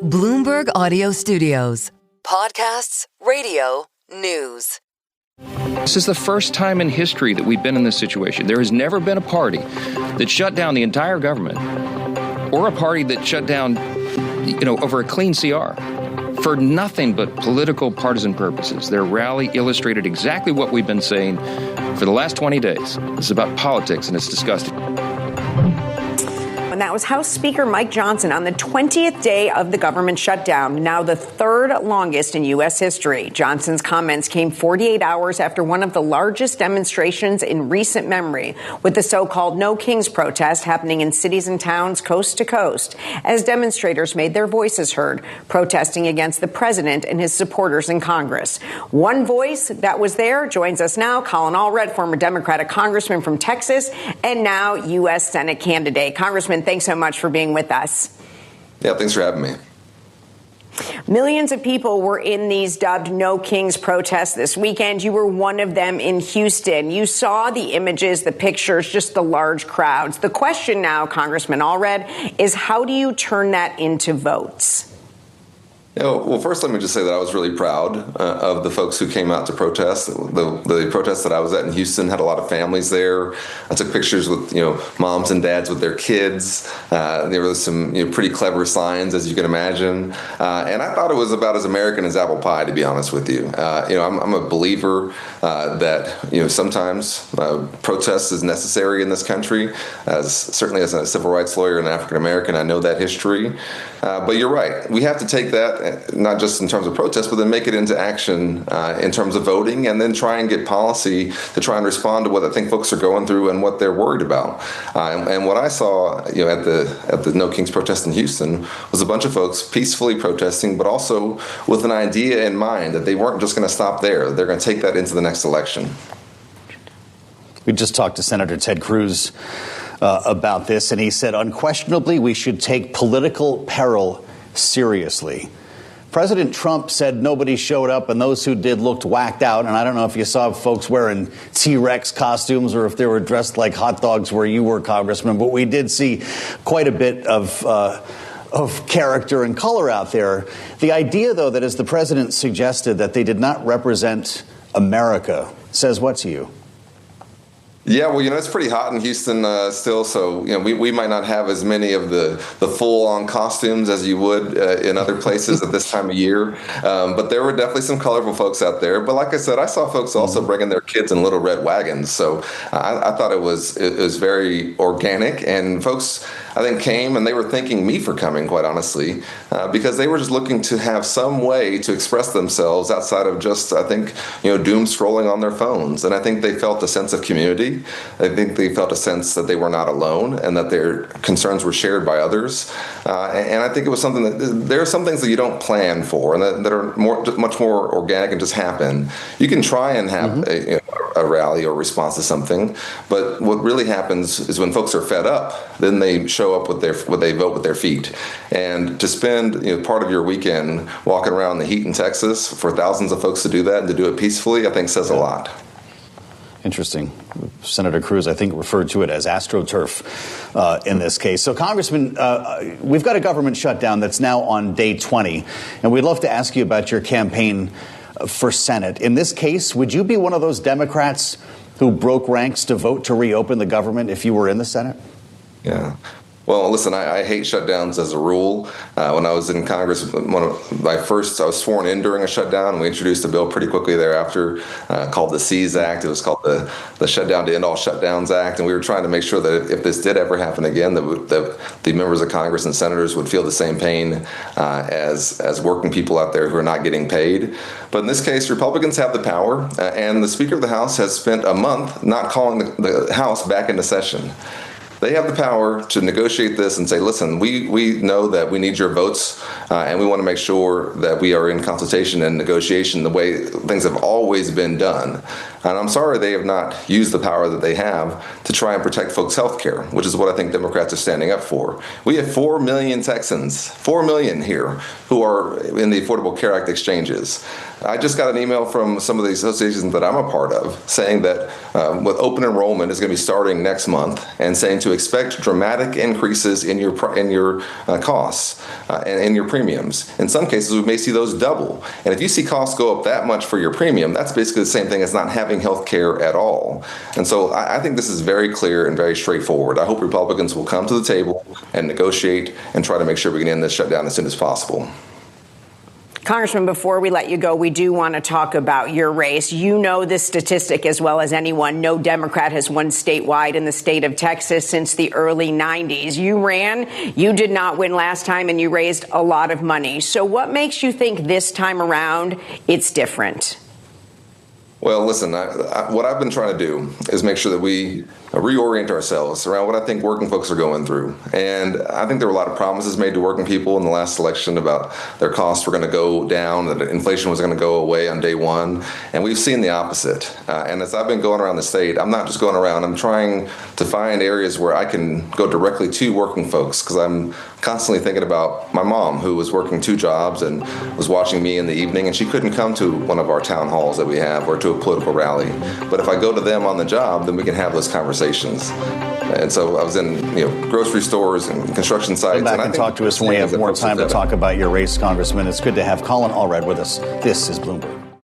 Bloomberg Audio Studios. Podcasts, radio, news. This is the first time in history that we've been in this situation. There has never been a party that shut down the entire government or a party that shut down, over a clean CR for nothing but political partisan purposes. Their rally illustrated exactly what we've been saying for the last 20 days. This is about politics, and it's disgusting. And that was House Speaker Mike Johnson on the 20th day of the government shutdown, now the third longest in U.S. history. Johnson's comments came 48 hours after one of the largest demonstrations in recent memory, with the so-called No Kings protest happening in cities and towns coast to coast, as demonstrators made their voices heard, protesting against the president and his supporters in Congress. One voice that was there joins us now, Colin Allred, former Democratic congressman from Texas, and now U.S. Senate candidate. Congressman, thanks so much for being with us. Yeah, thanks for having me. Millions of people were in these dubbed No Kings protests this weekend. You were one of them in Houston. You saw the images, the pictures, just the large crowds. The question now, Congressman Allred, is how do you turn that into votes? Well, first, let me just say that I was really proud of the folks who came out to protest. The protest that I was at in Houston had a lot of families there. I took pictures with, moms and dads with their kids. There was some pretty clever signs, as you can imagine. And I thought it was about as American as apple pie, to be honest with you. I'm a believer that, sometimes protest is necessary in this country. Certainly as a civil rights lawyer and African American, I know that history. But you're right. We have to take that, not just in terms of protest, but then make it into action in terms of voting, and then try and get policy to try and respond to what I think folks are going through and what they're worried about. And what I saw, at the No Kings protest in Houston was a bunch of folks peacefully protesting, but also with an idea in mind that they weren't just going to stop there. They're going to take that into the next election. We just talked to Senator Ted Cruz about this, and he said, unquestionably, we should take political peril seriously. President Trump said nobody showed up, and those who did looked whacked out. And I don't know if you saw folks wearing T-Rex costumes or if they were dressed like hot dogs where you were, Congressman. But we did see quite a bit of character and color out there. The idea, though, that as the president suggested that they did not represent America says what to you? Yeah, well, it's pretty hot in Houston still, so we might not have as many of the full-on costumes as you would in other places at this time of year, but there were definitely some colorful folks out there. But like I said, I saw folks also bringing their kids in little red wagons, so I thought it was very organic, and folks, I think, came and they were thanking me for coming, quite honestly, because they were just looking to have some way to express themselves outside of just, I think, doom scrolling on their phones. And I think they felt a sense of community. I think they felt a sense that they were not alone and that their concerns were shared by others. And I think it was something that there are some things that you don't plan for and that are much more organic and just happen. You can try and have a rally or response to something, but what really happens is when folks are fed up, then they show up with they vote with their feet. And to spend part of your weekend walking around the heat in Texas for thousands of folks to do that and to do it peacefully, I think says a lot. Interesting. Senator Cruz, I think, referred to it as AstroTurf in this case. So, Congressman, we've got a government shutdown that's now on day 20, and we'd love to ask you about your campaign for Senate. In this case, would you be one of those Democrats who broke ranks to vote to reopen the government if you were in the Senate? Yeah. Well, listen, I hate shutdowns as a rule. When I was in Congress, I was sworn in during a shutdown, and we introduced a bill pretty quickly thereafter called the SEAS Act. It was called the Shutdown to End All Shutdowns Act, and we were trying to make sure that if this did ever happen again, that the members of Congress and senators would feel the same pain as working people out there who are not getting paid. But in this case, Republicans have the power, and the Speaker of the House has spent a month not calling the House back into session. They have the power to negotiate this and say, listen, we know that we need your votes, and we want to make sure that we are in consultation and negotiation the way things have always been done. And I'm sorry they have not used the power that they have to try and protect folks' health care, which is what I think Democrats are standing up for. We have 4 million Texans, 4 million here, who are in the Affordable Care Act exchanges. I just got an email from some of the associations that I'm a part of saying that with open enrollment is going to be starting next month, and saying to expect dramatic increases in your costs and in your premiums. In some cases, we may see those double. And if you see costs go up that much for your premium, that's basically the same thing as not having health care at all. And so I think this is very clear and very straightforward. I hope Republicans will come to the table and negotiate and try to make sure we can end this shutdown as soon as possible. Congressman, before we let you go, we do want to talk about your race. You know this statistic as well as anyone. No Democrat has won statewide in the state of Texas since the early 90s. You ran, you did not win last time, and you raised a lot of money. So what makes you think this time around it's different? Well, listen, what I've been trying to do is make sure that we reorient ourselves around what I think working folks are going through. And I think there were a lot of promises made to working people in the last election about their costs were going to go down, that inflation was going to go away on day one. And we've seen the opposite. And as I've been going around the state, I'm not just going around, I'm trying to find areas where I can go directly to working folks, because I'm constantly thinking about my mom, who was working 2 jobs and was watching me in the evening, and she couldn't come to one of our town halls that we have or to a political rally. But if I go to them on the job, then we can have those conversations. And so I was in grocery stores and construction sites. Come back and talk to us when we have more time to talk about your race, Congressman. It's good to have Colin Allred with us. This is Bloomberg.